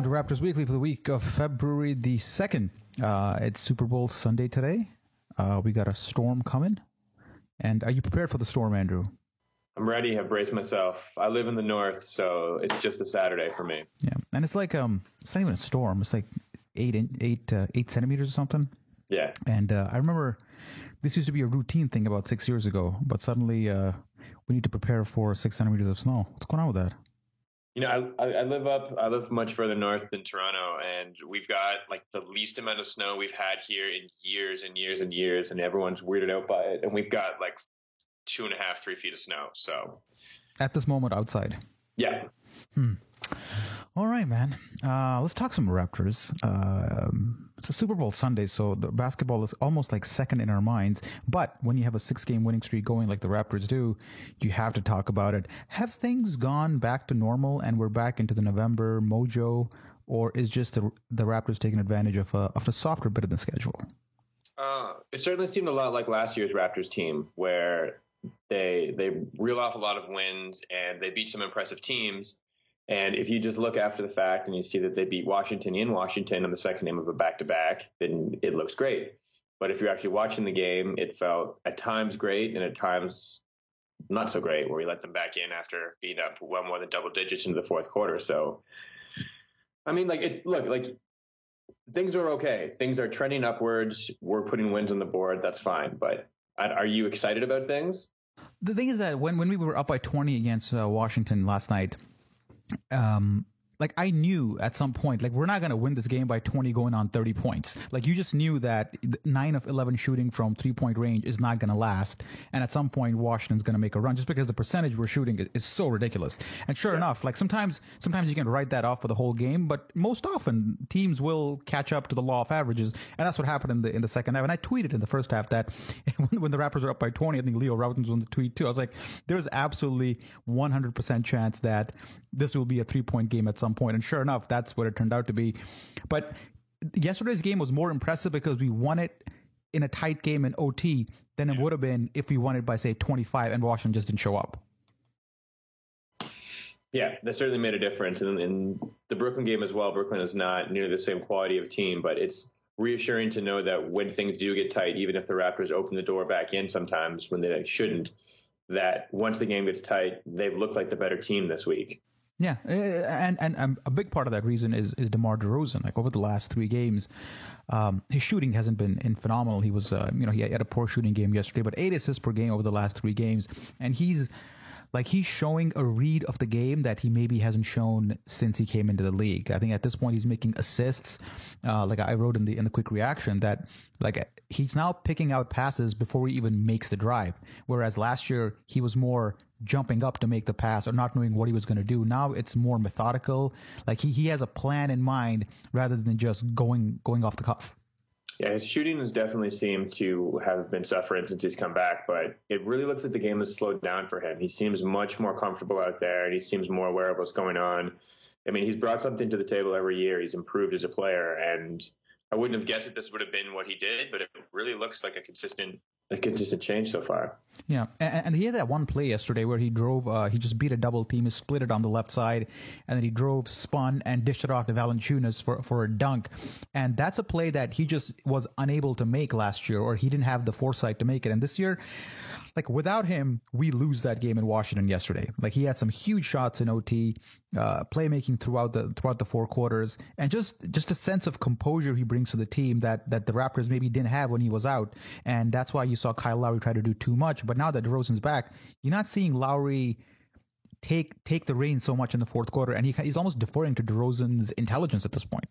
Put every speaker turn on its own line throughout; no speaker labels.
to Raptors Weekly for the week of February the 2nd. It's Super Bowl Sunday today. We got a storm coming. And are you prepared for the storm, Andrew?
I'm ready. I've braced myself. I live in the north, so it's just a Saturday for me.
Yeah, and it's like it's not even a storm. It's like 8 centimeters or something.
Yeah.
And I remember this used to be a routine thing about 6 years ago, but suddenly we need to prepare for 6 centimeters of snow. What's going on with that?
You know, I live much further north than Toronto, and we've got like the least amount of snow we've had here in years and years and years, and everyone's weirded out by it. And we've got like 2.5, 3 feet of snow. So
at this moment outside.
Yeah.
All right, man. Let's talk some Raptors. It's a Super Bowl Sunday, so the basketball is almost like second in our minds. But when you have a 6-game winning streak going like the Raptors do, you have to talk about it. Have things gone back to normal and we're back into the November mojo, or is just the Raptors taking advantage of a softer bit of the schedule?
It certainly seemed a lot like last year's Raptors team, where they reel off a lot of wins and they beat some impressive teams. And if you just look after the fact and you see that they beat Washington in Washington on the second game of a back-to-back, then it looks great. But if you're actually watching the game, it felt at times great and at times not so great, where we let them back in after being up well more than double digits into the fourth quarter. So, I mean, things are okay. Things are trending upwards. We're putting wins on the board. That's fine. But are you excited about things?
The thing is that when we were up by 20 against Washington last night, I knew at some point, we're not going to win this game by 20 going on 30 points. You just knew that 9 of 11 shooting from 3-point range is not going to last. And at some point, Washington's going to make a run just because the percentage we're shooting is so ridiculous. And sure enough, sometimes you can write that off for the whole game, but most often teams will catch up to the law of averages. And that's what happened in the second half. And I tweeted in the first half that when the Raptors were up by 20, I think Leo Routins was on the tweet too. I was like, there's absolutely 100% chance that this will be a 3-point game at some point. And sure enough, that's what it turned out to be. But yesterday's game was more impressive because we won it in a tight game in OT than it would have been if we won it by, say, 25 and Washington just didn't show up.
Yeah, that certainly made a difference. And in the Brooklyn game as well, Brooklyn is not nearly the same quality of team, but it's reassuring to know that when things do get tight, even if the Raptors open the door back in sometimes when they shouldn't, that once the game gets tight, they've looked like the better team this week.
Yeah, and a big part of that reason is DeMar DeRozan. Over the last 3 games, his shooting hasn't been phenomenal. He was, he had a poor shooting game yesterday, but 8 assists per game over the last 3 games, and he's showing a read of the game that he maybe hasn't shown since he came into the league. I think at this point he's making assists. I wrote in the quick reaction that he's now picking out passes before he even makes the drive. Whereas last year he was more jumping up to make the pass or not knowing what he was going to do. Now it's more methodical. He has a plan in mind rather than just going off the cuff.
Yeah, his shooting has definitely seemed to have been suffering since he's come back, but it really looks like the game has slowed down for him. He seems much more comfortable out there, and he seems more aware of what's going on. I mean, he's brought something to the table every year. He's improved as a player, and I wouldn't have guessed that this would have been what he did, but it really looks like a consistent change so far.
Yeah, and he had that one play yesterday where he drove, he just beat a double team, he split it on the left side, and then he drove, spun, and dished it off to Valanciunas for a dunk. And that's a play that he just was unable to make last year, or he didn't have the foresight to make it. And this year, without him, we lose that game in Washington yesterday. He had some huge shots in OT, playmaking throughout the 4 quarters, and just a sense of composure he brings to the team that the Raptors maybe didn't have when he was out. And that's why you saw Kyle Lowry try to do too much. But now that DeRozan's back, you're not seeing Lowry take the reins so much in the fourth quarter, and he's almost deferring to DeRozan's intelligence at this point.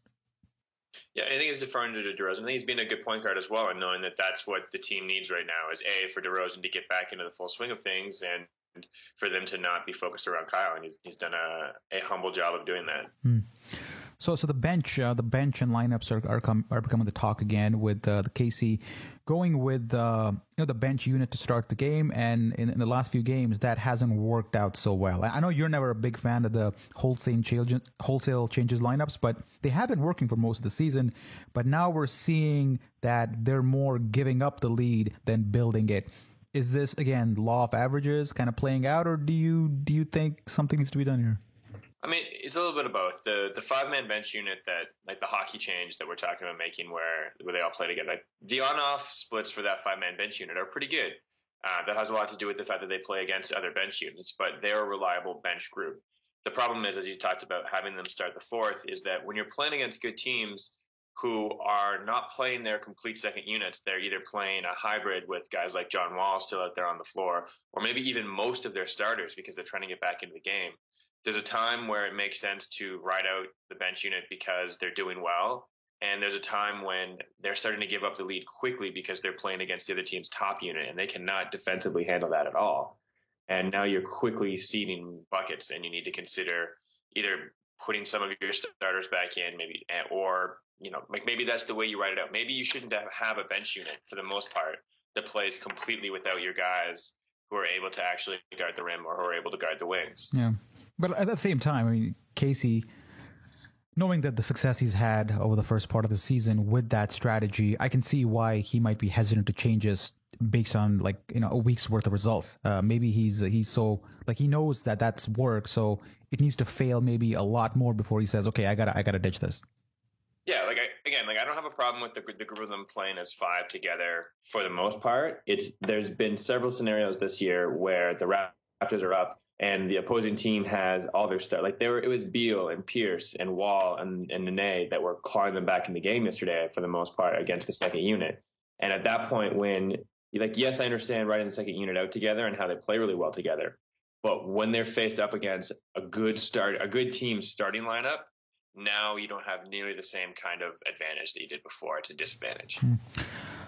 Yeah, I think he's deferring to DeRozan. I think he's been a good point guard as well, and knowing that that's what the team needs right now is for DeRozan to get back into the full swing of things, and for them to not be focused around Kyle. And he's done a humble job of doing that.
So the bench and lineups are becoming the talk again, with the KC going with the bench unit to start the game, and in the last few games that hasn't worked out so well. I know you're never a big fan of the wholesale changes lineups, but they have been working for most of the season. But now we're seeing that they're more giving up the lead than building it. Is this again law of averages kind of playing out, or do you think something needs to be done here?
I mean, it's a little bit of both. The 5-man bench unit that, like the hockey change that we're talking about making where they all play together, like the on-off splits for that 5-man bench unit are pretty good. That has a lot to do with the fact that they play against other bench units, but they're a reliable bench group. The problem is, as you talked about, having them start the fourth, is that when you're playing against good teams who are not playing their complete second units, they're either playing a hybrid with guys like John Wall still out there on the floor, or maybe even most of their starters because they're trying to get back into the game. There's a time where it makes sense to ride out the bench unit because they're doing well. And there's a time when they're starting to give up the lead quickly because they're playing against the other team's top unit and they cannot defensively handle that at all. And now you're quickly ceding buckets and you need to consider either putting some of your starters back in, maybe, or, like maybe that's the way you ride it out. Maybe you shouldn't have a bench unit for the most part that plays completely without your guys who are able to actually guard the rim or who are able to guard the wings.
Yeah. But at the same time, I mean, Casey, knowing that the success he's had over the first part of the season with that strategy, I can see why he might be hesitant to change this based on a week's worth of results. Maybe he's so he knows that that's work, so it needs to fail maybe a lot more before he says, okay, I gotta ditch this.
Yeah, I don't have a problem with the group of them playing as five together for the most part. There's been several scenarios this year where the Raptors are up and the opposing team has all their stuff. It was Beal and Pierce and Wall and Nene that were clawing them back in the game yesterday for the most part against the second unit. And at that point, when yes, I understand riding the second unit out together and how they play really well together, but when they're faced up against a good team starting lineup, now you don't have nearly the same kind of advantage that you did before. It's a disadvantage.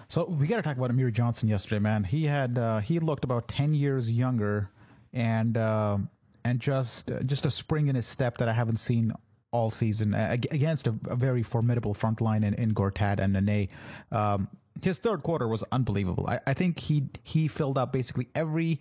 So we got to talk about Amir Johnson yesterday, man. He looked about 10 years younger. And just a spring in his step that I haven't seen all season against a very formidable front line in Gortat and Nene. His third quarter was unbelievable. I think he filled up basically every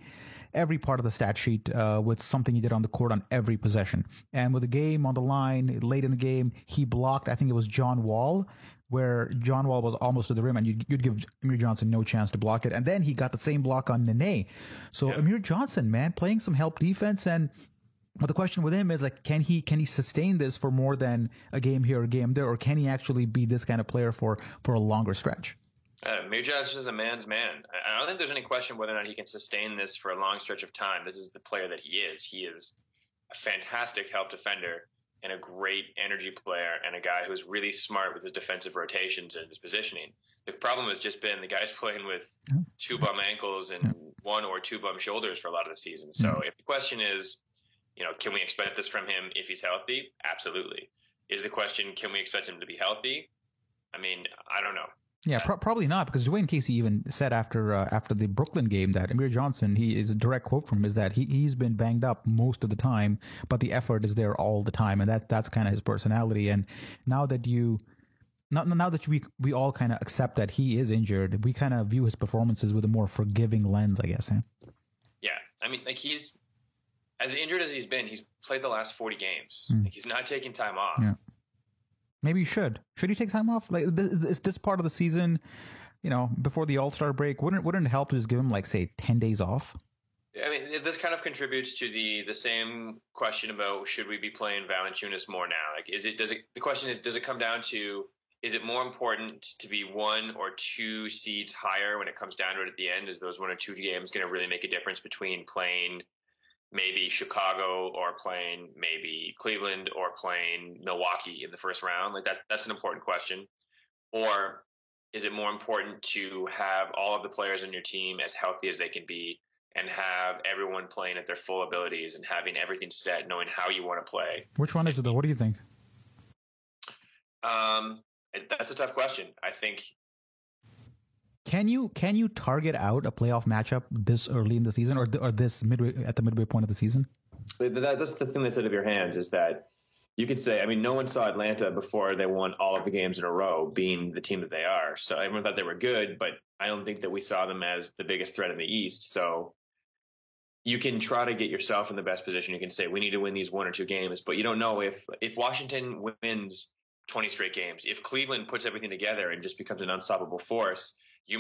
part of the stat sheet with something he did on the court on every possession. And with the game on the line late in the game, he blocked, I think it was John Wall, where John Wall was almost to the rim, and you'd give Amir Johnson no chance to block it. And then he got the same block on Nene. So yeah. Amir Johnson, man, playing some help defense. But the question with him is, can he sustain this for more than a game here or a game there, or can he actually be this kind of player for a longer stretch?
Amir Johnson is a man's man. I don't think there's any question whether or not he can sustain this for a long stretch of time. This is the player that he is. He is a fantastic help defender and a great energy player and a guy who's really smart with his defensive rotations and his positioning. The problem has just been the guy's playing with two bum ankles and one or two bum shoulders for a lot of the season. So if the question is, can we expect this from him if he's healthy? Absolutely. Is the question, can we expect him to be healthy? I mean, I don't know.
Yeah, probably not, because Dwayne Casey even said after the Brooklyn game that Amir Johnson, he is a direct quote from him, is that he's been banged up most of the time, but the effort is there all the time, and that's kind of his personality. And now that we all kind of accept that he is injured, we kind of view his performances with a more forgiving lens, I guess.
Yeah, I mean, he's as injured as he's been. He's played the last 40 games. He's not taking time off.
Yeah. Maybe you should. Should he take time off? Is this part of the season, before the All-Star break, wouldn't it help to just give him, say, 10 days off?
I mean, this kind of contributes to the same question about should we be playing Valanciunas more now? The question is, does it come down to, is it more important to be one or two seeds higher when it comes down to it at the end? Is those one or two games going to really make a difference between playing maybe Chicago or playing maybe Cleveland or playing Milwaukee in the first round? That's an important question. Or is it more important to have all of the players on your team as healthy as they can be and have everyone playing at their full abilities and having everything set, knowing how you want to play?
Which one is it though? What do you think?
That's a tough question. I think.
Can you target out a playoff matchup this early in the season, or this at the midway point of the season?
That's the thing that's out of your hands, is that you could say, I mean, no one saw Atlanta before they won all of the games in a row, being the team that they are. So everyone thought they were good, but I don't think that we saw them as the biggest threat in the East. So you can try to get yourself in the best position. You can say, we need to win these one or two games, but you don't know if Washington wins 20 straight games, if Cleveland puts everything together and just becomes an unstoppable force, you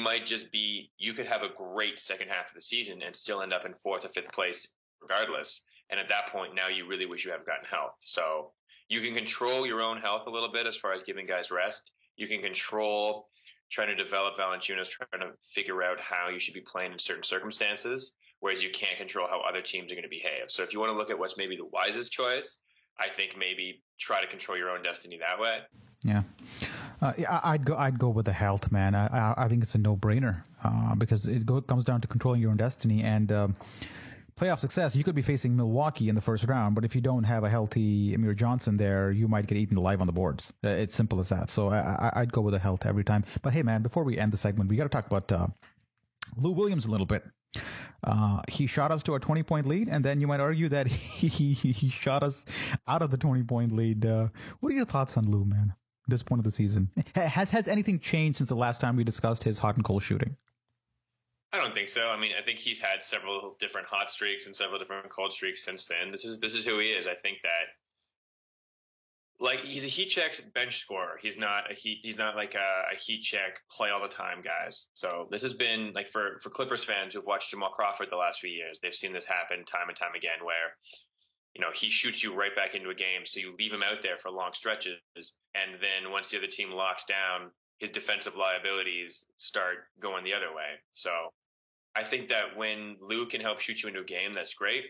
could have a great second half of the season and still end up in fourth or fifth place regardless. And at that point, now you really wish you hadn't gotten health. So you can control your own health a little bit as far as giving guys rest. You can control trying to develop Valanciunas, trying to figure out how you should be playing in certain circumstances, whereas you can't control how other teams are going to behave. So if you want to look at what's maybe the wisest choice, I think maybe try to control your own destiny that way.
Yeah. I'd go with the health, man. I think it's a no-brainer because it comes down to controlling your own destiny and playoff success. You could be facing Milwaukee in the first round, but if you don't have a healthy Amir Johnson there, you might get eaten alive on the boards. It's simple as that. So I'd go with the health every time. But hey, man, before we end the segment, we got to talk about Lou Williams a little bit. He shot us to a 20-point lead, and then you might argue that he shot us out of the 20-point lead. What are your thoughts on Lou, man? This point of the season, has anything changed since the last time we discussed his hot and cold shooting?
I don't think so. I mean, I think he's had several different hot streaks and several different cold streaks since then. This is who he is. I think that, like, he's a heat check bench scorer. He's not like a heat check play all the time guys. So this has been like for Clippers fans who've watched Jamal Crawford the last few years, they've seen this happen time and time again where, you know, he shoots you right back into a game. So you leave him out there for long stretches. And then once the other team locks down, his defensive liabilities start going the other way. So I think that when Lou can help shoot you into a game, that's great.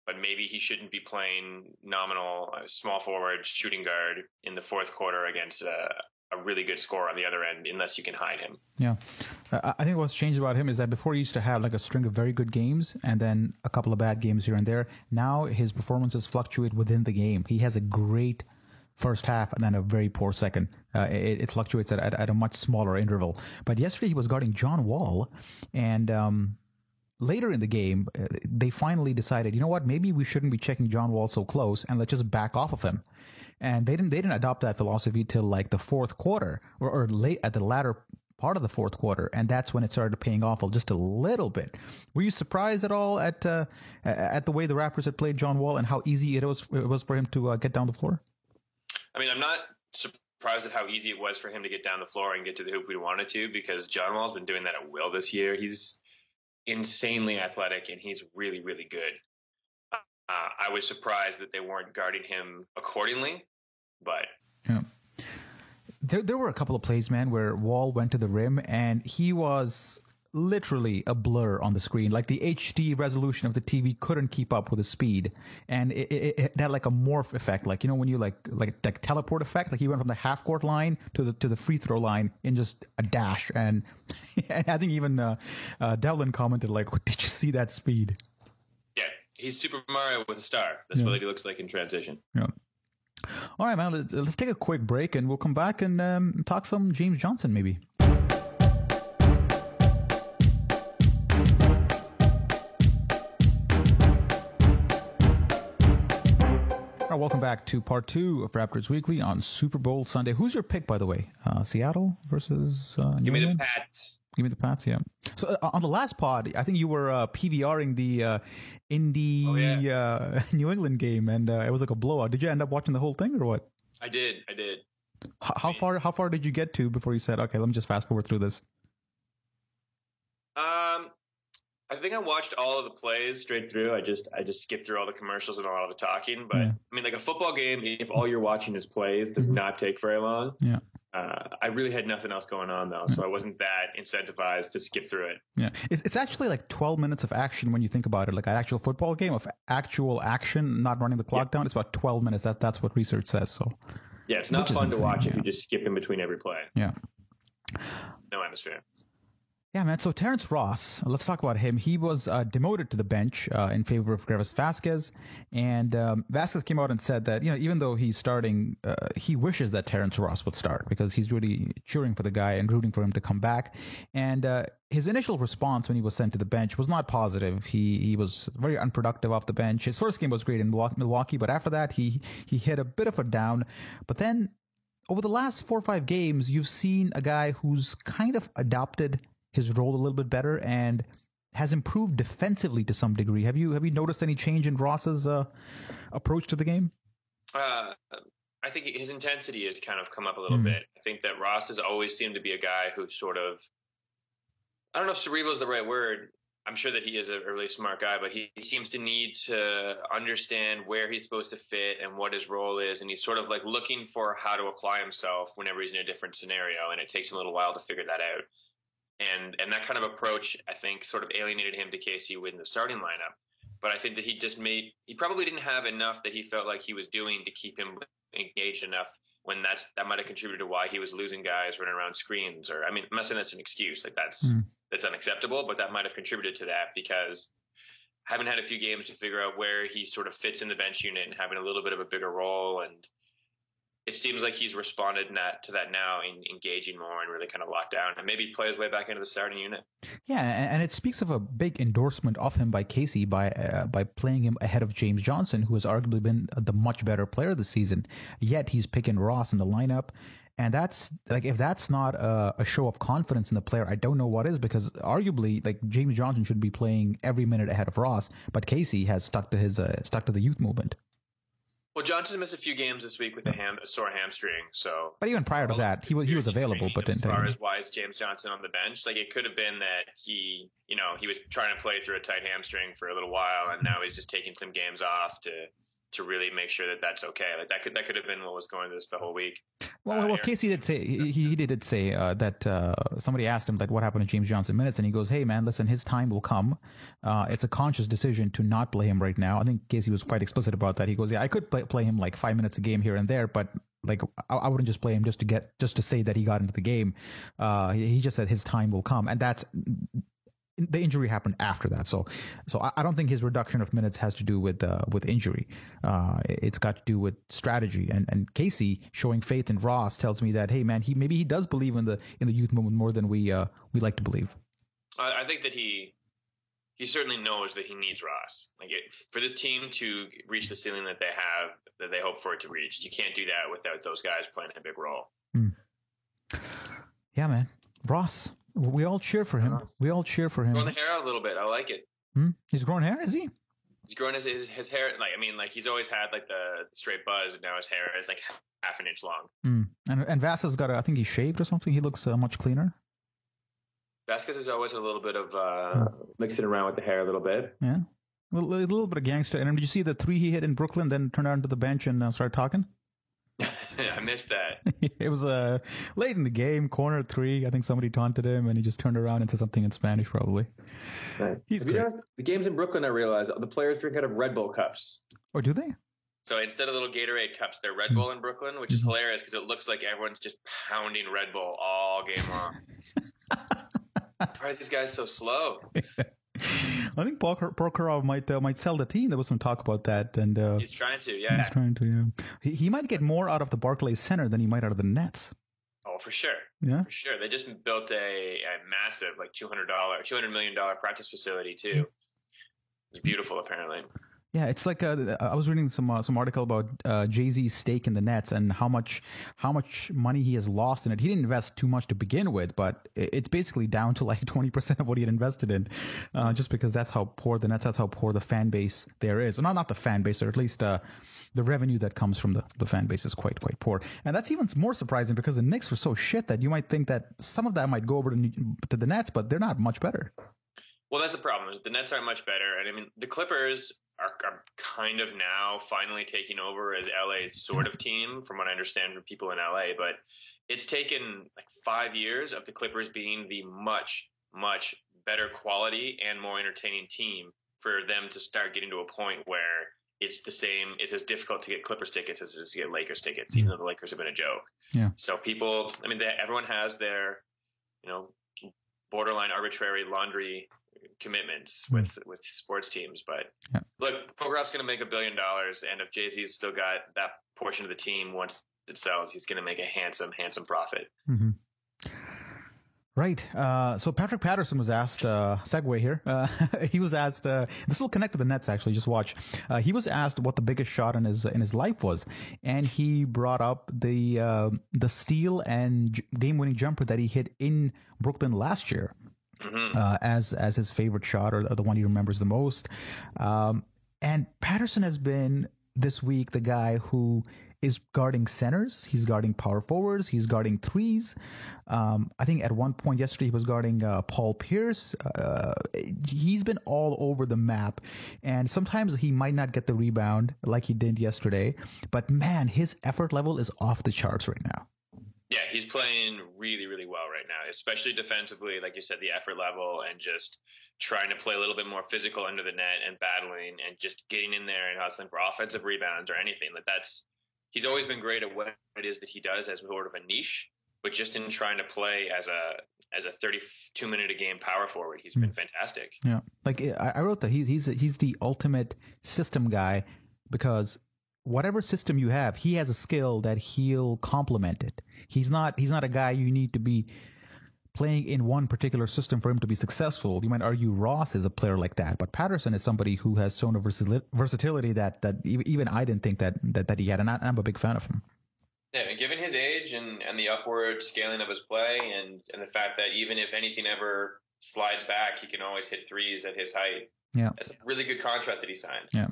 But maybe he shouldn't be playing nominal small forward shooting guard in the fourth quarter against a really good scorer on the other end, unless you can hide him.
Yeah. I think what's changed about him is that before he used to have like a string of very good games and then a couple of bad games here and there. Now his performances fluctuate within the game. He has a great first half and then a very poor second. It fluctuates at a much smaller interval. But yesterday he was guarding John Wall, and later in the game, they finally decided, you know what, maybe we shouldn't be checking John Wall so close and let's just back off of him. And they didn't adopt that philosophy till like the fourth quarter or late at the latter part of the fourth quarter, and that's when it started paying off just a little bit. Were you surprised at all at the way the Raptors had played John Wall and how easy it was for him to get down the floor?
I mean, I'm not surprised at how easy it was for him to get down the floor and get to the hoop we wanted to, because John Wall's been doing that at will this year. He's insanely athletic and he's really, really good. I was surprised that they weren't guarding him accordingly, but
yeah. There were a couple of plays, man, where Wall went to the rim and he was literally a blur on the screen. Like the HD resolution of the TV couldn't keep up with the speed, and it had like a morph effect, like, you know, when you like teleport effect, like he went from the half court line to the free throw line in just a dash. And I think even Devlin commented like, "Did you see that speed?"
Yeah, he's Super Mario with a star. That's what he looks like in transition.
Yeah. All right, man, let's take a quick break and we'll come back and talk some James Johnson maybe. Welcome back to part 2 of Raptors Weekly on Super Bowl Sunday. Who's your pick, by the way? Seattle versus New
Give
England?
me the Pats.
Give me the Pats, yeah. So on the last pod, I think you were PVRing the Indy New England game, and it was like a blowout. Did you end up watching the whole thing or what?
I did.
How far did you get to before you said, okay, let me just fast forward through this?
I think I watched all of the plays straight through. I just skipped through all the commercials and all of the talking. But I mean, like a football game, if all you're watching is plays, does not take very long. Yeah. I really had nothing else going on though, so I wasn't that incentivized to skip through it.
Yeah, it's actually like 12 minutes of action when you think about it. Like an actual football game of actual action, not running the clock down. It's about 12 minutes. That's what research says. So.
Yeah, it's not fun to watch if you just skip in between every play.
Yeah.
No atmosphere.
Yeah, man. So Terrence Ross, let's talk about him. He was demoted to the bench in favor of Greivis Vasquez, and Vasquez came out and said that, you know, even though he's starting, he wishes that Terrence Ross would start because he's really cheering for the guy and rooting for him to come back. And his initial response when he was sent to the bench was not positive. He was very unproductive off the bench. His first game was great in Milwaukee, but after that he hit a bit of a down. But then over the last 4 or 5 games, you've seen a guy who's kind of adopted his role a little bit better and has improved defensively to some degree. Have you noticed any change in Ross's approach to the game?
I think his intensity has kind of come up a little bit. I think that Ross has always seemed to be a guy who's sort of, I don't know if cerebral is the right word. I'm sure that he is a really smart guy, but he seems to need to understand where he's supposed to fit and what his role is. And he's sort of like looking for how to apply himself whenever he's in a different scenario. And it takes him a little while to figure that out. And that kind of approach, I think, sort of alienated him to KC within the starting lineup. But I think that he probably didn't have enough that he felt like he was doing to keep him engaged enough when that might have contributed to why he was losing guys running around screens. Or, I mean, I'm not saying that's an excuse. Like that's unacceptable, but that might have contributed to that because having had a few games to figure out where he sort of fits in the bench unit and having a little bit of a bigger role. And it seems like he's responded to that now in engaging more and really kind of locked down and maybe play his way back into the starting unit.
Yeah, and it speaks of a big endorsement of him by Casey by playing him ahead of James Johnson, who has arguably been the much better player this season. Yet he's picking Ross in the lineup. And that's like, if that's not a show of confidence in the player, I don't know what is, because arguably like James Johnson should be playing every minute ahead of Ross, but Casey has stuck to the youth movement.
Well, Johnson missed a few games this week with a sore hamstring. So,
but even prior to that, he was available, but didn't.
As far as why is James Johnson on the bench? Like it could have been that he was trying to play through a tight hamstring for a little while, and now he's just taking some games off to really make sure that that's okay. Like that could have been what was going this the whole week.
Well, Casey did say he did say that somebody asked him like what happened to James Johnson minutes, and he goes, "Hey man, listen, his time will come. It's a conscious decision to not play him right now." I think Casey was quite explicit about that. He goes, "Yeah, I could play him like 5 minutes a game here and there, but like I wouldn't just play him just to say that he got into the game." He just said his time will come, and that's. The injury happened after that, so I don't think his reduction of minutes has to do with injury. It's got to do with strategy. And Casey showing faith in Ross tells me that, hey man, he does believe in the youth movement more than we like to believe.
I think that he certainly knows that he needs Ross. Like for this team to reach the ceiling that they hope for it to reach, you can't do that without those guys playing a big role.
Yeah, man, Ross. We all cheer for him. Growing
the hair out a little bit. I like it.
He's growing hair, is he?
He's growing his hair. Like he's always had like the straight buzz, and now his hair is like half an inch long.
And Vasquez got I think he shaved or something. He looks much cleaner.
Vasquez is always a little bit of mixing around with the hair a little bit.
Yeah, a little bit of gangster. And did you see the 3 he hit in Brooklyn? Then turned out to the bench and started talking.
I missed that.
It was late in the game, corner 3. I think somebody taunted him, and he just turned around and said something in Spanish, probably.
Right.
He's great.
The games in Brooklyn, I realized the players drink out of Red Bull cups.
Oh, do they?
So instead of little Gatorade cups, they're Red Bull in Brooklyn, which is hilarious because it looks like everyone's just pounding Red Bull all game long. Why are these guys so slow?
I think Prokhorov might sell the team. There was some talk about that, and
he's trying to. Yeah,
he's trying to. Yeah, he might get more out of the Barclays Center than he might out of the Nets.
Oh, for sure.
Yeah,
for sure. They just built a massive like $200 million practice facility too. It's beautiful, apparently.
Yeah, it's like I was reading some article about Jay-Z's stake in the Nets and how much money he has lost in it. He didn't invest too much to begin with, but it's basically down to like 20% of what he had invested in, just because that's how poor the Nets, that's how poor the fan base there is. Well, not the fan base, or at least the revenue that comes from the fan base is quite poor. And that's even more surprising because the Knicks were so shit that you might think that some of that might go over to the Nets, but they're not much better.
Well, that's the problem. Is the Nets aren't much better, and I mean the Clippers are kind of now finally taking over as LA's sort of team, from what I understand from people in LA. But it's taken like 5 years of the Clippers being the much better quality and more entertaining team for them to start getting to a point where it's as difficult to get Clippers tickets as it is to get Lakers tickets, even though the Lakers have been a joke.
Yeah.
So people, I mean, everyone has their, borderline arbitrary laundry commitments with sports teams, but look, Prokhorov's going to make $1 billion, and if Jay-Z's still got that portion of the team once it sells, he's going to make a handsome profit.
Mm-hmm. Right. So Patrick Patterson was asked, segue here. He was asked, this will connect to the Nets actually. Just watch. He was asked what the biggest shot in his life was, and he brought up the steal and game-winning jumper that he hit in Brooklyn last year. Mm-hmm. As his favorite shot, or the one he remembers the most. And Patterson has been this week the guy who is guarding centers. He's guarding power forwards. He's guarding threes. I think at one point yesterday he was guarding Paul Pierce. He's been all over the map, and sometimes he might not get the rebound like he did yesterday. But man, his effort level is off the charts right now.
Yeah, he's playing really, really well right now, especially defensively. Like you said, the effort level and just trying to play a little bit more physical under the net and battling and just getting in there and hustling for offensive rebounds or anything. He's always been great at what it is that he does as sort of a niche, but just in trying to play as a 32-minute a game power forward, he's been fantastic.
Yeah, like I wrote that he's the ultimate system guy, because whatever system you have, he has a skill that he'll complement it. He's not a guy you need to be playing in one particular system for him to be successful. You might argue Ross is a player like that, but Patterson is somebody who has shown a versatility that even I didn't think that he had, and I'm a big fan of him.
Yeah, given his age and the upward scaling of his play and the fact that even if anything ever slides back, he can always hit threes at his height.
Yeah,
that's a really good contract that he signed.
Yeah.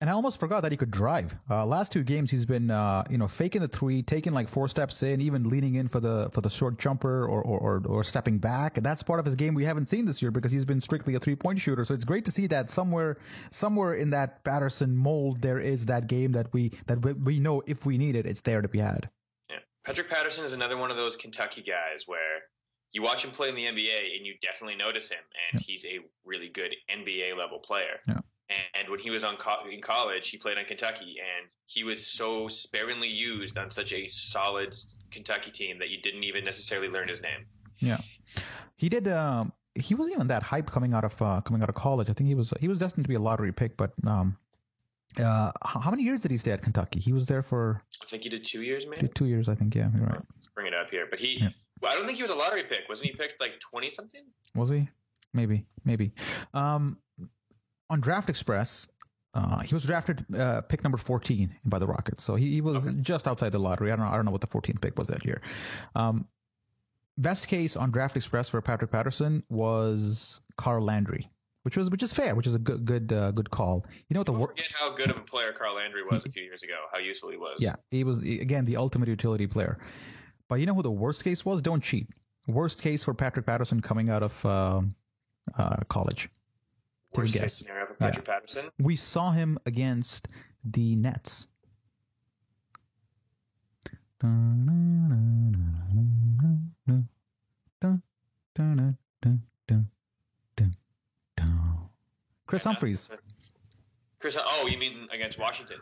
And I almost forgot that he could drive. Last two games, he's been, faking the three, taking like 4 steps in, even leaning in for the short jumper or stepping back. And that's part of his game we haven't seen this year because he's been strictly a 3-point shooter. So it's great to see that somewhere in that Patterson mold, there is that game that we know if we need it, it's there to be had.
Yeah, Patrick Patterson is another one of those Kentucky guys where you watch him play in the NBA and you definitely notice him, and he's a really good NBA level player.
Yeah.
And when he was in college, he played on Kentucky, and he was so sparingly used on such a solid Kentucky team that you didn't even necessarily learn his name.
Yeah, he did. He wasn't even that hype coming out of college. I think he was destined to be a lottery pick. But how many years did he stay at Kentucky? He was there for. I
think he did 2 years, maybe.
2 years, I think. Yeah, you're right.
Let's bring it up here, but he. Yeah. Well, I don't think he was a lottery pick. Wasn't he picked like 20 something?
Was he? Maybe. On Draft Express, he was drafted pick number 14 by the Rockets, so he was just outside the lottery. I don't know what the 14th pick was that year. Best case on Draft Express for Patrick Patterson was Carl Landry, which is fair, which is a good call. You know what
forget how good of a player Carl Landry was a few years ago, how useful he was.
Yeah, he was again the ultimate utility player. But you know who the worst case was? Don't cheat. Worst case for Patrick Patterson coming out of college.
Worst case scenario for Patrick Patterson?
We saw him against the Nets. Chris Humphries.
Oh, you mean against Washington?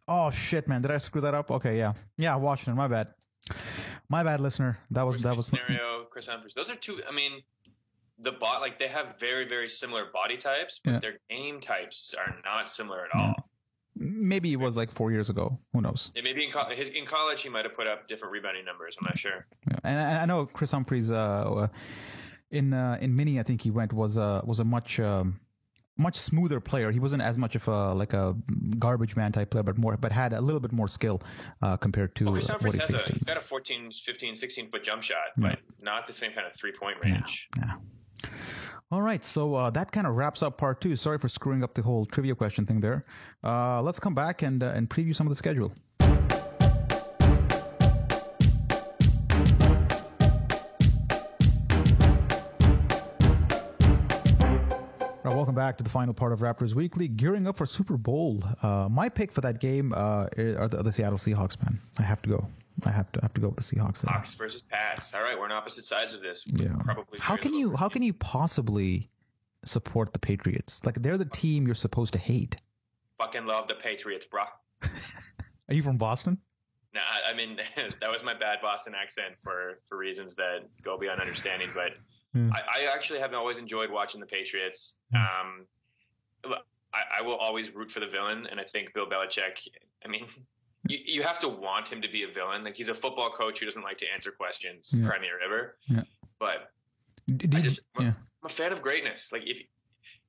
Oh shit, man! Did I screw that up? Okay, yeah, Washington. My bad, listener. That was
scenario. Chris Humphries. Those are two. I mean, they have very, very similar body types, but their game types are not similar at all.
Maybe it was like 4 years ago. Who knows?
Yeah, maybe in college he might have put up different rebounding numbers. I'm not sure.
Yeah. And I know Chris Humphries in Mini, I think he went was a much smoother player. He wasn't as much of a garbage man type player, but had a little bit more skill compared to
Chris
what he faced.
He's got a 14, 15, 16 foot jump shot, but not the same kind of 3-point range.
Yeah. All right, so that kind of wraps up part 2. Sorry for screwing up the whole trivia question thing there. Let's come back and preview some of the schedule. Welcome back to the final part of Raptors Weekly, gearing up for Super Bowl. My pick for that game are the Seattle Seahawks, man. I have to go. I have to go with the Seahawks there.
Hawks versus Pats. All right, we're on opposite sides of this.
Yeah. Probably. How can you possibly support the Patriots? Like, they're the team you're supposed to hate.
Fucking love the Patriots, bro.
Are you from Boston?
Nah, I mean that was my bad Boston accent for reasons that go beyond understanding, but. I actually have always enjoyed watching the Patriots. I will always root for the villain, and I think Bill Belichick, I mean, you have to want him to be a villain. Like, he's a football coach who doesn't like to answer questions, cry me a river. Yeah. But I'm a fan of greatness. Like,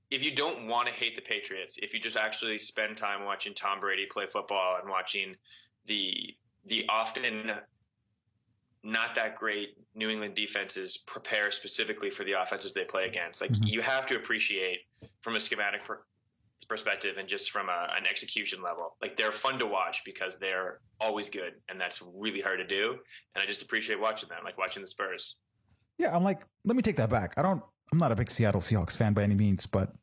if you don't want to hate the Patriots, if you just actually spend time watching Tom Brady play football and watching the often not that great New England defenses prepare specifically for the offenses they play against. Like, you have to appreciate from a schematic perspective and just from an execution level. Like, they're fun to watch because they're always good, and that's really hard to do. And I just appreciate watching them, like watching the Spurs.
Yeah, I'm like, let me take that back. I'm not a big Seattle Seahawks fan by any means, but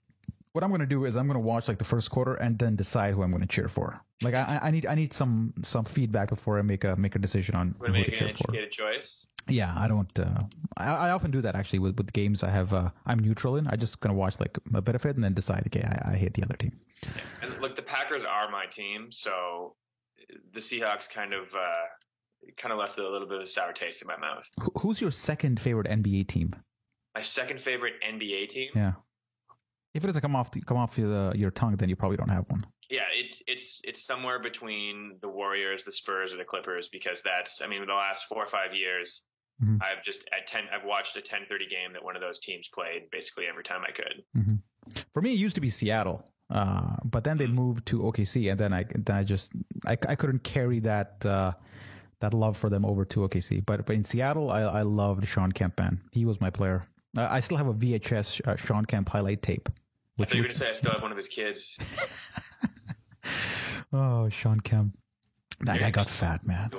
what I'm going to do is I'm going to watch like the first quarter and then decide who I'm going to cheer for. Like, I need some feedback before I make a decision on who to cheer for.
Make an educated choice.
Yeah, I don't. I often do that actually with games I have. I'm neutral in. I just gonna watch like a bit of it and then decide. Okay, I hate the other team.
Yeah. And look, the Packers are my team, so the Seahawks kind of left a little bit of a sour taste in my mouth.
Who's your second favorite NBA team?
My second favorite NBA team?
Yeah. If it doesn't come off your tongue, then you probably don't have one.
Yeah, it's somewhere between the Warriors, the Spurs, or the Clippers, because that's, I mean, the last 4 or 5 years, mm-hmm. I've watched a 10:30 game that one of those teams played basically every time I could.
Mm-hmm. For me, it used to be Seattle, but then they moved to OKC, and then I couldn't carry that love for them over to OKC. But in Seattle, I loved Sean Kemp, man. He was my player. I still have a VHS Sean Kemp highlight tape.
I thought you were going to say I still have one of his kids.
Oh, Sean Kemp. That guy got fat, man.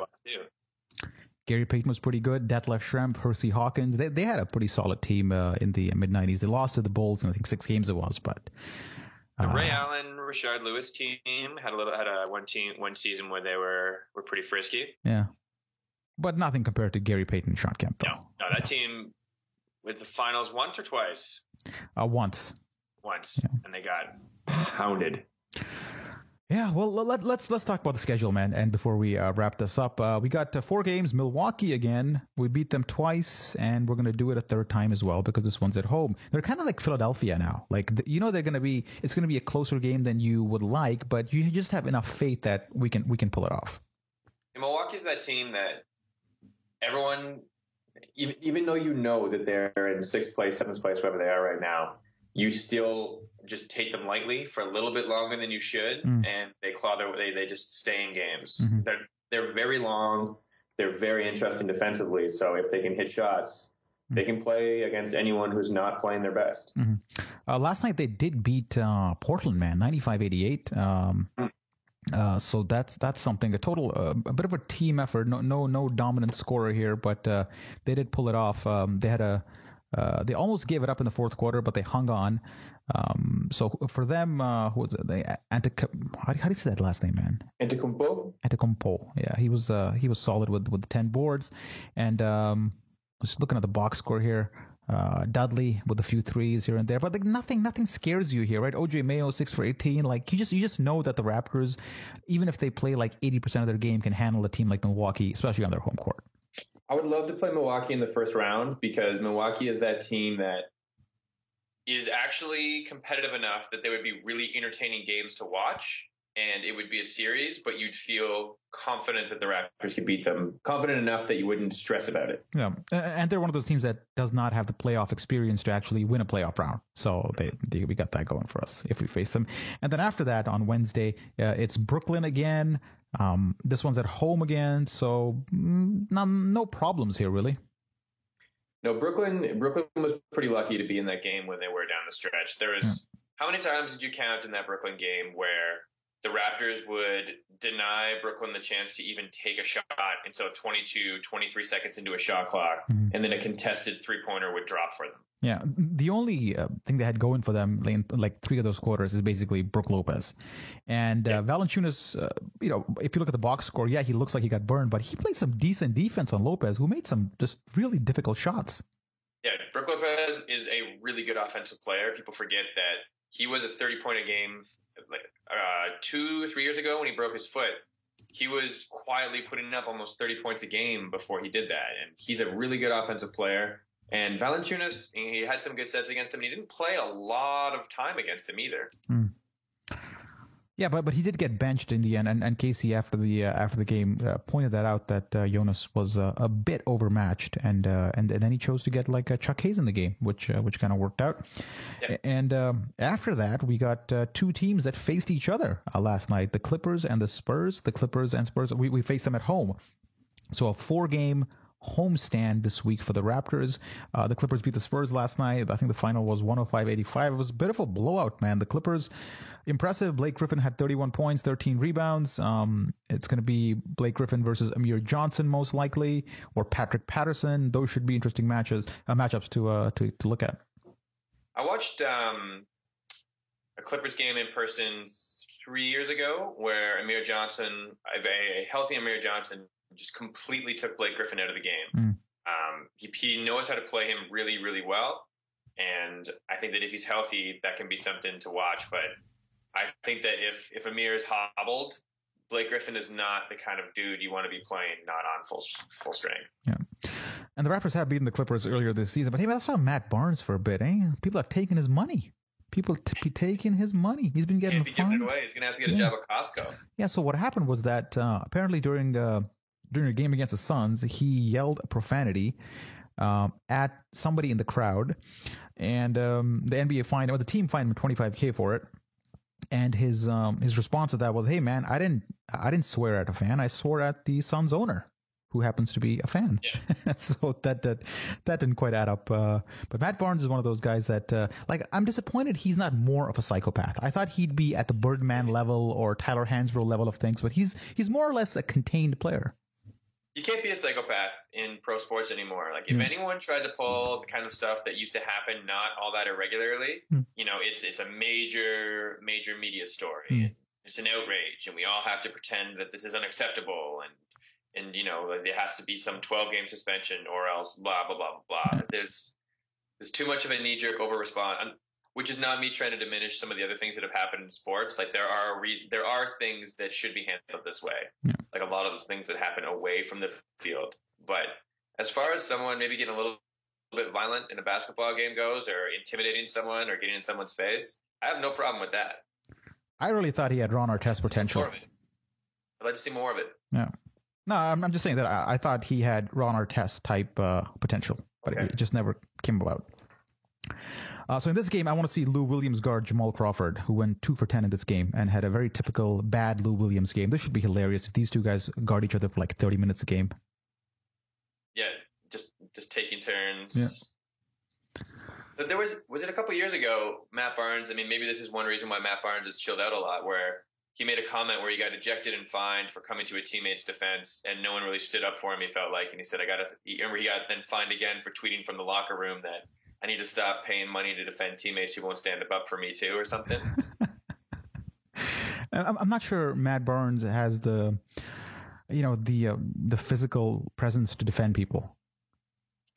Gary Payton was pretty good. Detlef Schrempf, Hersey Hawkins. They had a pretty solid team in the mid-'90s. They lost to the Bulls in, I think, 6 games it was. But
the Ray Allen, Rashard Lewis team had one season where they were pretty frisky.
Yeah. But nothing compared to Gary Payton and Sean Kemp, though.
No, that team with the finals once or twice?
Once.
Yeah. And they got pounded.
Yeah, well, let's talk about the schedule, man. And before we wrap this up, we got 4 games. Milwaukee again. We beat them twice, and we're going to do it a third time as well because this one's at home. They're kind of like Philadelphia now. Like, it's going to be a closer game than you would like, but you just have enough faith that we can pull it off.
And Milwaukee's that team that everyone, even though you know that they're in 6th place, 7th place, wherever they are right now, you still just take them lightly for a little bit longer than you should, and they claw their way. They just stay in games. Mm-hmm. They're very long. They're very interesting defensively. So if they can hit shots, they can play against anyone who's not playing their best.
Mm-hmm. Last night they did beat Portland, man, 95-88. So that's something. A bit of a team effort. No dominant scorer here, but they did pull it off. They almost gave it up in the fourth quarter, but they hung on. So for them, who was it? How do you say that last name, man? Antetokounmpo. Yeah, he was solid with 10 boards, and just looking at the box score here. Dudley with a few threes here and there, but like nothing scares you here, right? OJ Mayo 6 for 18. Like you just know that the Raptors, even if they play like 80% of their game, can handle a team like Milwaukee, especially on their home court.
I would love to play Milwaukee in the first round because Milwaukee is that team that is actually competitive enough that they would be really entertaining games to watch, and it would be a series, but you'd feel confident that the Raptors could beat them, confident enough that you wouldn't stress about it.
Yeah, and they're one of those teams that does not have the playoff experience to actually win a playoff round. So we got that going for us if we face them. And then after that, on Wednesday, it's Brooklyn again. This one's at home again, so no problems here, really.
No, Brooklyn was pretty lucky to be in that game when they were down the stretch. There was how many times did you count in that Brooklyn game where the Raptors would deny Brooklyn the chance to even take a shot until 22, 23 seconds into a shot clock, and then a contested three-pointer would drop for them.
Yeah, the only thing they had going for them, like 3 of those quarters, is basically Brook Lopez. And Valanciunas, if you look at the box score, he looks like he got burned, but he played some decent defense on Lopez, who made some just really difficult shots.
Yeah, Brook Lopez is a really good offensive player. People forget that he was a 30-point a game 2 or 3 years ago when he broke his foot. He was quietly putting up almost 30 points a game before he did that. And he's a really good offensive player. And Valanciunas, he had some good sets against him. He didn't play a lot of time against him either.
Yeah, but he did get benched in the end, and Casey after the game pointed that out that Jonas was a bit overmatched, and then he chose to get like Chuck Hayes in the game, which kind of worked out. Yeah. And after that, we got 2 teams that faced each other last night: the Clippers and the Spurs. The Clippers and Spurs, we faced them at home, so a 4-game homestand this week for the Raptors. The Clippers beat the Spurs last night. I think the final was 105-85. It was a bit of a blowout, man. The Clippers, impressive. Blake Griffin had 31 points, 13 rebounds. It's going to be Blake Griffin versus Amir Johnson most likely, or Patrick Patterson. Those should be interesting matchups to look at.
I watched a Clippers game in person 3 years ago where Amir Johnson, a healthy Amir Johnson, just completely took Blake Griffin out of the game. He knows how to play him really, really well. And I think that if he's healthy, that can be something to watch. But I think that if Amir is hobbled, Blake Griffin is not the kind of dude you want to be playing not on full strength.
Yeah. And the Raptors have beaten the Clippers earlier this season. But hey, let's talk about Matt Barnes for a bit, eh? People are taking his money. Taking his money. He's been getting
giving it away. He's going to have to get a job at Costco.
Yeah, so what happened was that apparently during a game against the Suns, he yelled profanity at somebody in the crowd. And the NBA fined, or the team fined him $25K for it. And his response to that was, "Hey man, I didn't swear at a fan. I swore at the Suns owner, who happens to be a fan." Yeah. So that didn't quite add up. But Matt Barnes is one of those guys that I'm disappointed he's not more of a psychopath. I thought he'd be at the Birdman level or Tyler Hansbrough level of things, but he's more or less a contained player.
You can't be a psychopath in pro sports anymore. Like if anyone tried to pull the kind of stuff that used to happen not all that irregularly, it's a major media story. It's an outrage, and we all have to pretend that this is unacceptable, and there has to be some 12-game suspension or else blah blah blah blah. There's too much of a knee-jerk over-response, which is not me trying to diminish some of the other things that have happened in sports. Like there are things that should be handled this way. Yeah. Like a lot of the things that happen away from the field. But as far as someone maybe getting a little bit violent in a basketball game goes, or intimidating someone or getting in someone's face, I have no problem with that.
I really thought he had Ron Artest potential.
I'd like to see more of it.
Yeah. No, I'm just saying that I thought he had Ron Artest type potential, but it just never came about. So in this game, I want to see Lou Williams guard Jamal Crawford, who went 2 for 10 in this game and had a very typical bad Lou Williams game. This should be hilarious if these two guys guard each other for like 30 minutes a game.
Yeah, just taking turns. Yeah. There was it a couple years ago, Matt Barnes, I mean, maybe this is one reason why Matt Barnes has chilled out a lot, where he made a comment where he got ejected and fined for coming to a teammate's defense, and no one really stood up for him, he felt like, and he said, he got then fined again for tweeting from the locker room that I need to stop paying money to defend teammates who won't stand up for me too, or something.
I'm not sure Matt Barnes has the physical presence to defend people.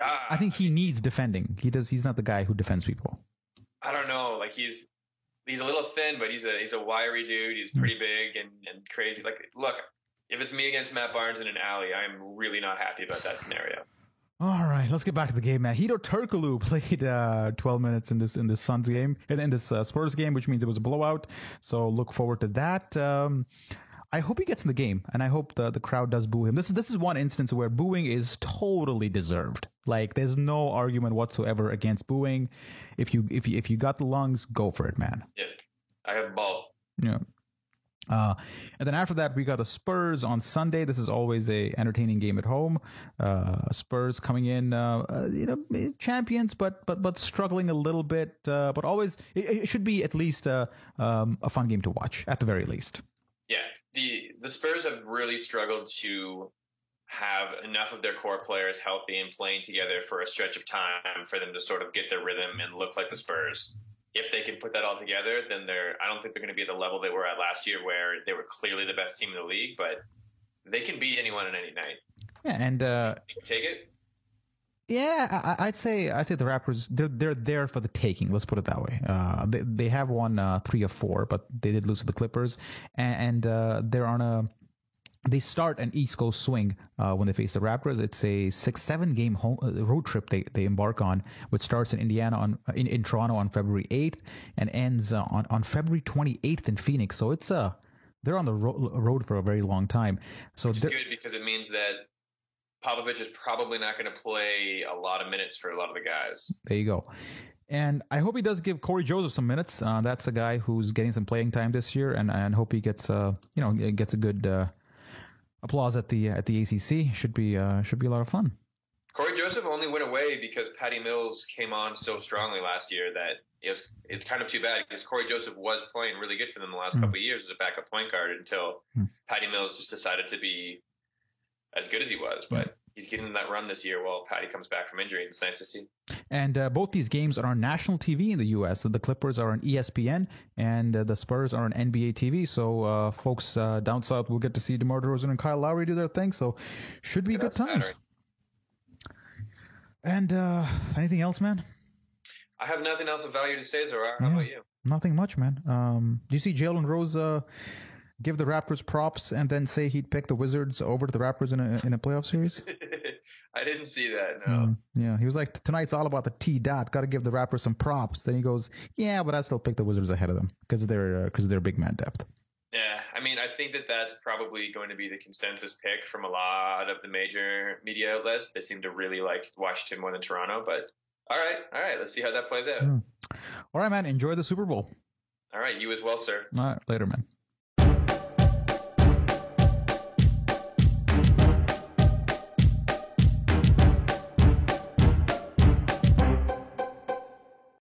I think he needs defending. He's not the guy who defends people. I
don't know. Like he's a little thin, but he's a wiry dude. He's pretty big and crazy. Like, look, if it's me against Matt Barnes in an alley, I'm really not happy about that scenario.
All right, let's get back to the game, man. Hedo Turkoglu played 12 minutes in this Suns game, and in this Spurs game, which means it was a blowout. So look forward to that. I hope he gets in the game, and I hope the crowd does boo him. This is one instance where booing is totally deserved. Like, there's no argument whatsoever against booing. If you got the lungs, go for it, man.
Yeah, I have the ball.
Yeah. And then after that, we got the Spurs on Sunday. This is always a entertaining game at home. Spurs coming in, champions, but struggling a little bit. But always, it should be at least a fun game to watch, at the very least.
Yeah, the Spurs have really struggled to have enough of their core players healthy and playing together for a stretch of time for them to sort of get their rhythm and look like the Spurs. If they can put that all together, then I don't think they're going to be at the level they were at last year, where they were clearly the best team in the league, but they can beat anyone on any night.
Yeah, and
take it.
Yeah, I'd say the Raptors, they're there for the taking. Let's put it that way. They have won 3 of 4, but they did lose to the Clippers, and they're on a. They start an East Coast swing when they face the Raptors. It's a 6-7 game road trip they embark on, which starts in Indiana in Toronto on February 8th and ends on February 28th in Phoenix. So it's they're on the road for a very long time. So
it's good because it means that Popovich is probably not going to play a lot of minutes for a lot of the guys.
There you go. And I hope he does give Corey Joseph some minutes. That's a guy who's getting some playing time this year, and hope he gets gets a good applause at the ACC. Should be a lot of fun.
Corey Joseph only went away because Patty Mills came on so strongly last year that it's kind of too bad because Corey Joseph was playing really good for them the last couple of years as a backup point guard until Patty Mills just decided to be as good as he was. But he's getting that run this year while Patty comes back from injury. It's nice to see.
And both these games are on national TV in the U.S. The Clippers are on ESPN, and the Spurs are on NBA TV. So folks down south will get to see DeMar DeRozan and Kyle Lowry do their thing. So should be good times. Mattering. And anything else, man?
I have nothing else of value to say, Zohar. How about you?
Nothing much, man. Do you see Jalen Rose give the Raptors props and then say he'd pick the Wizards over to the Raptors in a playoff series?
I didn't see that, no.
Yeah, he was like, tonight's all about the T-Dot. Got to give the Raptors some props. Then he goes, yeah, but I still pick the Wizards ahead of them because they're big man depth.
Yeah, I mean, I think that's probably going to be the consensus pick from a lot of the major media outlets. They seem to really like Washington more than Toronto, but all right, let's see how that plays out.
All right, man, enjoy the Super Bowl.
All right, you as well, sir.
All right, later, man.